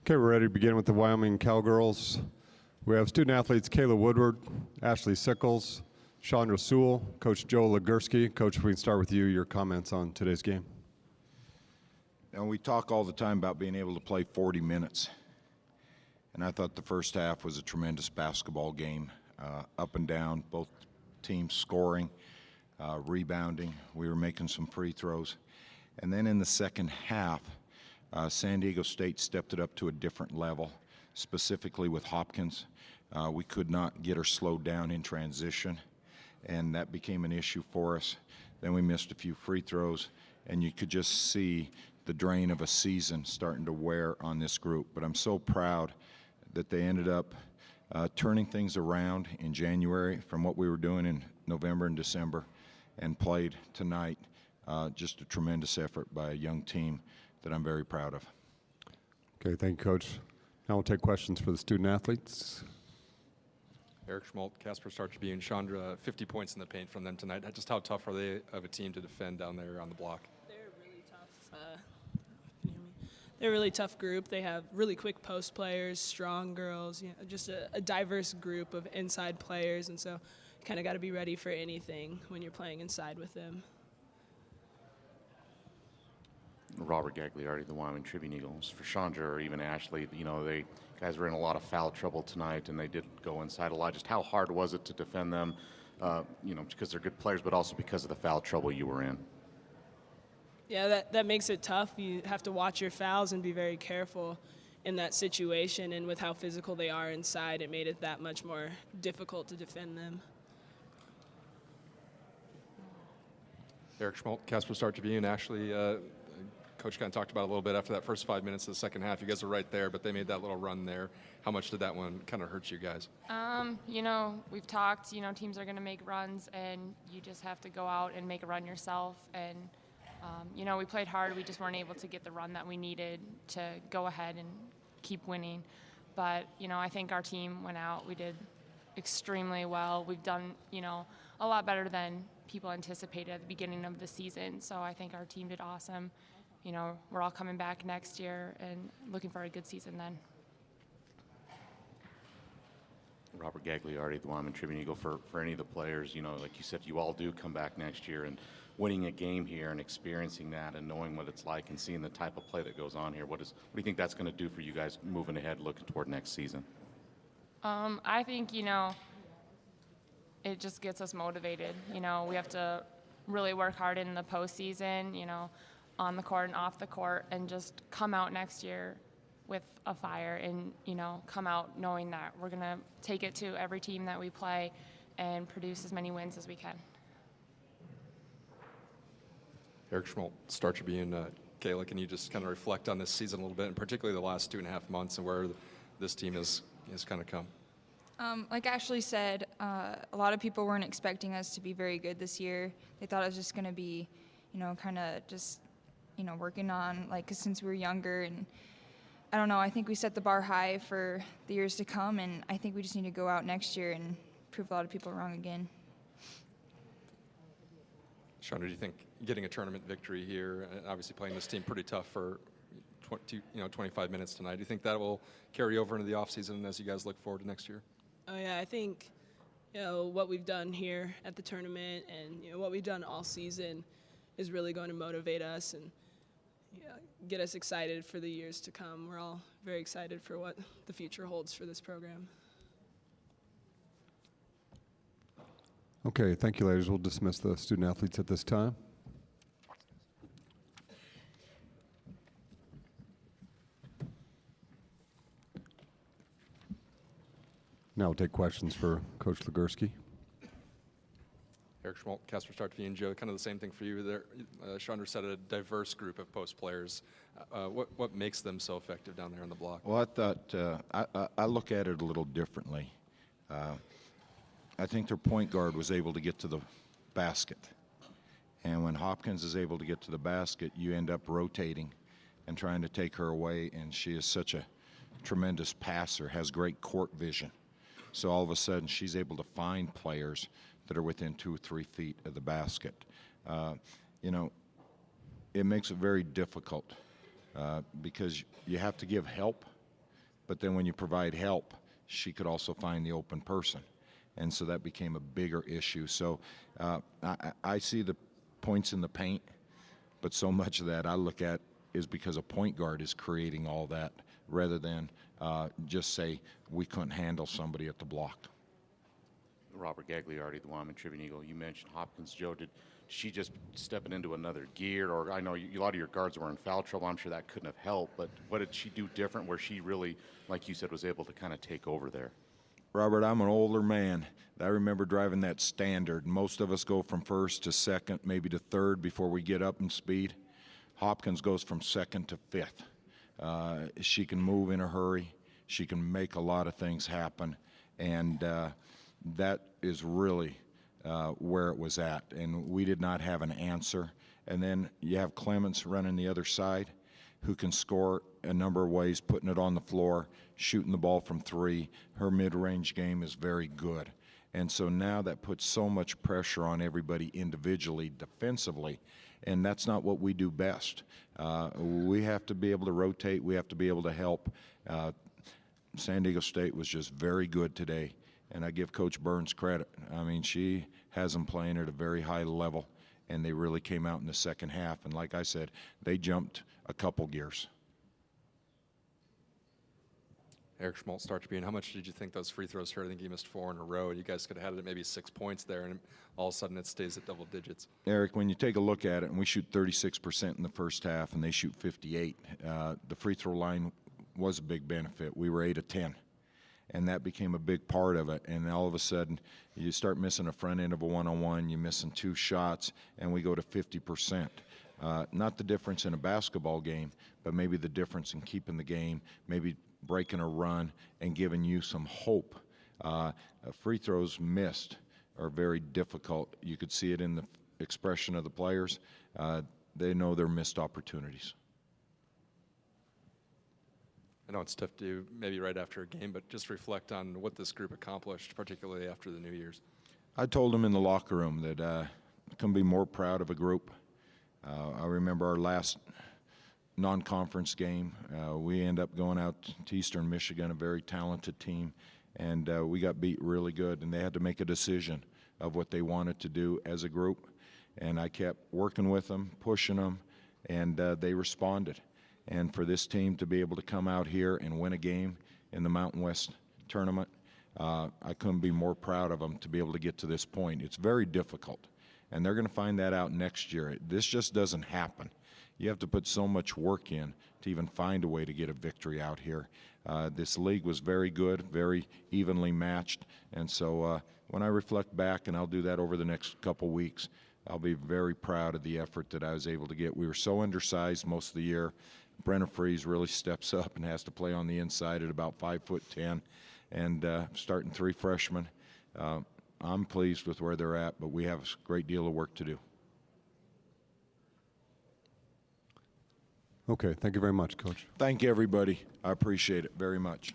Okay, we're ready to begin with the Wyoming Cowgirls. We have student athletes Kayla Woodward, Ashley Sickles, Chandra Sewell, Coach Joe Legursky. Coach, if we can start with you, your comments on today's game. And we talk all the time about being able to play 40 minutes. And I thought the first half was a tremendous basketball game, up and down, both teams scoring, rebounding. We were making some free throws. And then in the second half, San Diego State stepped it up to a different level, specifically with Hopkins. We could not get her slowed down in transition, and that became an issue for us. Then we missed a few free throws, and you could just see the drain of a season starting to wear on this group. But I'm so proud that they ended up turning things around in January from what we were doing in November and December, and played tonight. Just a tremendous effort by a young team that I'm very proud of. Okay, thank you, Coach. Now we'll take questions for the student athletes. Eric Schmaltz, Casper Star Tribune, Chandra, 50 points in the paint from them tonight. Just how tough are they of a team to defend down there on the block? They're really tough. They're a really tough group. They have really quick post players, strong girls, just a diverse group of inside players, and so you kind of got to be ready for anything when you're playing inside with them. Robert Gagliardi, the Wyoming Tribune Eagles. For Chandra or even Ashley, they guys were in a lot of foul trouble tonight, and they did go inside a lot. Just how hard was it to defend them, because they're good players, but also because of the foul trouble you were in? Yeah, that makes it tough. You have to watch your fouls and be very careful in that situation, and with how physical they are inside, it made it that much more difficult to defend them. Eric Schmaltz, Casper Star Tribune, Ashley, Coach kind of talked about it a little bit after that first 5 minutes of the second half. You guys were right there, but they made that little run there. How much did that one kind of hurt you guys? We've talked, teams are going to make runs, and you just have to go out and make a run yourself. And, we played hard. We just weren't able to get the run that we needed to go ahead and keep winning. But, I think our team went out. We did extremely well. We've done, a lot better than people anticipated at the beginning of the season. So I think our team did awesome. We're all coming back next year and looking for a good season then. Robert Gagliardi, the Wyoming Tribune Eagle. For any of the players, like you said, you all do come back next year, and winning a game here and experiencing that and knowing what it's like and seeing the type of play that goes on here, what do you think that's going to do for you guys moving ahead, looking toward next season? I think, it just gets us motivated. We have to really work hard in the postseason, on the court and off the court, and just come out next year with a fire and, come out knowing that we're going to take it to every team that we play and produce as many wins as we can. Eric Schmaltz, Star Tribune. Kayla, can you just kind of reflect on this season a little bit, and particularly the last 2.5 months and where this team has kind of come? Like Ashley said, a lot of people weren't expecting us to be very good this year. They thought it was just going to be, kind of just, working on, cause since we were younger, and I don't know, I think we set the bar high for the years to come, and I think we just need to go out next year and prove a lot of people wrong again. Chandra, do you think getting a tournament victory here, and obviously playing this team pretty tough for 25 minutes tonight, do you think that will carry over into the offseason as you guys look forward to next year? Oh, yeah, I think, what we've done here at the tournament and, what we've done all season is really going to motivate us and get us excited for the years to come. We're all very excited for what the future holds for this program. Okay, thank you, ladies. We'll dismiss the student athletes at this time. Now we'll take questions for Coach Legursky. Eric Schmaltz, Casper Star Tribune, Joe, kind of the same thing for you there. Chandra said a diverse group of post players. What makes them so effective down there on the block? Well, I thought I look at it a little differently. I think their point guard was able to get to the basket. And when Hopkins is able to get to the basket, you end up rotating and trying to take her away, and she is such a tremendous passer, has great court vision. So all of a sudden she's able to find players that are within 2 or 3 feet of the basket. It makes it very difficult because you have to give help But then when you provide help, she could also find the open person. And so that became a bigger issue. So I see the points in the paint, but so much of that I look at is because a point guard is creating all that rather than just say we couldn't handle somebody at the block. Robert Gagliardi, the Wyoming Tribune Eagle. You mentioned Hopkins. Joe, did she just stepping into another gear? Or I know a lot of your guards were in foul trouble. I'm sure that couldn't have helped. But what did she do different where she really, like you said, was able to kind of take over there? Robert, I'm an older man. I remember driving that standard. Most of us go from first to second, maybe to third before we get up in speed. Hopkins goes from second to fifth. She can move in a hurry. She can make a lot of things happen. And that is really where it was at. And we did not have an answer. And then you have Clements running the other side, who can score a number of ways, putting it on the floor, shooting the ball from three. Her mid-range game is very good. And so now that puts so much pressure on everybody individually, defensively, and that's not what we do best. We have to be able to rotate. We have to be able to help. San Diego State was just very good today, and I give Coach Burns credit. I mean, she has them playing at a very high level, and they really came out in the second half. And like I said, they jumped a couple gears. Eric Schmaltz, Star Tribune, how much did you think those free throws hurt? I think you missed 4 in a row. You guys could have had it at maybe 6 points there, and all of a sudden it stays at double digits. Eric, when you take a look at it, and we shoot 36% in the first half, and they shoot 58, the free throw line was a big benefit. We were 8 of 10, and that became a big part of it. And all of a sudden, you start missing a front end of a one-on-one, you're missing 2 shots, and we go to 50%. Not the difference in a basketball game, but maybe the difference in keeping the game, maybe breaking a run and giving you some hope. Free throws missed are very difficult. You could see it in the expression of the players. They know they're missed opportunities. I know it's tough to do maybe right after a game, but just reflect on what this group accomplished, particularly after the New Year's. I told them in the locker room that I couldn't be more proud of a group. I remember our last non-conference game. We end up going out to Eastern Michigan, a very talented team, and we got beat really good, and they had to make a decision of what they wanted to do as a group, and I kept working with them, pushing them, and they responded. And for this team to be able to come out here and win a game in the Mountain West tournament, I couldn't be more proud of them to be able to get to this point. It's very difficult, and they're going to find that out next year. This just doesn't happen. You have to put so much work in to even find a way to get a victory out here. This league was very good, very evenly matched, and so when I reflect back, and I'll do that over the next couple weeks, I'll be very proud of the effort that I was able to get. We were so undersized most of the year. Brenna Freese really steps up and has to play on the inside at about 5'10", and starting 3 freshmen. I'm pleased with where they're at, but we have a great deal of work to do. Okay, thank you very much, Coach. Thank you, everybody. I appreciate it very much.